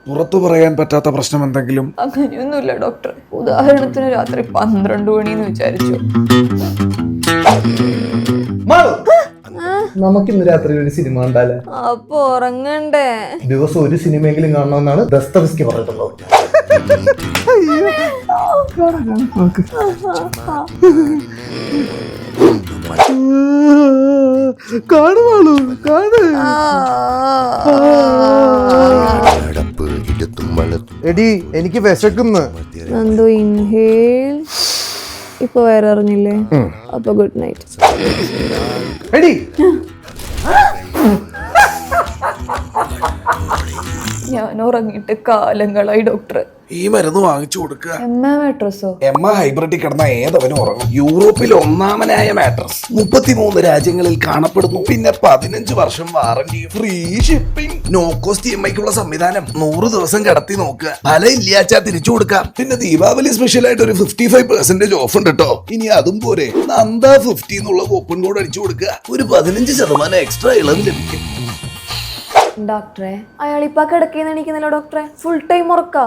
പുറത്തു പറയാൻ പറ്റാത്ത പ്രശ്നം എന്തെങ്കിലും? അങ്ങനെയൊന്നുമില്ല ഡോക്ടർ. ഉദാഹരണത്തിന് രാത്രി 12 മണിന്ന് വിചാരിച്ചു. നമുക്കിന്ന് രാത്രി ഒരു സിനിമ കണ്ടാലേ? അപ്പൊ ഉറങ്ങണ്ടേ? ദിവസം ഒരു സിനിമയെങ്കിലും കാണണമെന്നാണ് ദസ്തവസ്കി പറഞ്ഞിട്ടുള്ളത്. കാണുവാളൂ കാണു. എടി എനിക്ക് വിശക്കുന്നു. നന്ദു ഇൻഹേൽ. ഇപ്പൊ വേറെ അറിഞ്ഞില്ലേ? അപ്പൊ ഗുഡ് നൈറ്റ്. എടി ഞാൻ ഉറങ്ങിയിട്ട് കാലങ്ങളായി ഡോക്ടർ. ഈ മരുന്ന് വാങ്ങിച്ചു കൊടുക്കുക. മാട്രസോ? ഹൈബ്രിഡിൽ കിടന്ന ഏതവനും ഉറങ്ങും. യൂറോപ്പിൽ ഒന്നാമനായ മാട്രസ് 33 രാജ്യങ്ങളിൽ കാണപ്പെടുന്നു. പിന്നെ 15 വർഷം warranty, free shipping, no cost EMI സംവിധാനം. 100 ദിവസം കിടത്തി നോക്കുക, ഫല ഇല്ലാച്ചാ തിരിച്ചു കൊടുക്കാം. പിന്നെ ദീപാവലി സ്പെഷ്യൽ ആയിട്ട് ഒരു 55% ഓഫ് ഉണ്ട് കേട്ടോ. ഇനി അതും പോരെ, നന്ദ 50 എന്നുള്ള കൂപ്പൺ കോഡ് അടിച്ചു കൊടുക്കുക, ഒരു 15% എക്സ്ട്രാ ഇളവ് ലഭിക്കും. ഡോക്ടറെ, അയാൾ ഇപ്പൊ കിടക്കുന്ന എണീക്കുന്നില്ല ഡോക്ടറെ. ഫുൾ ടൈം ഉറക്ക.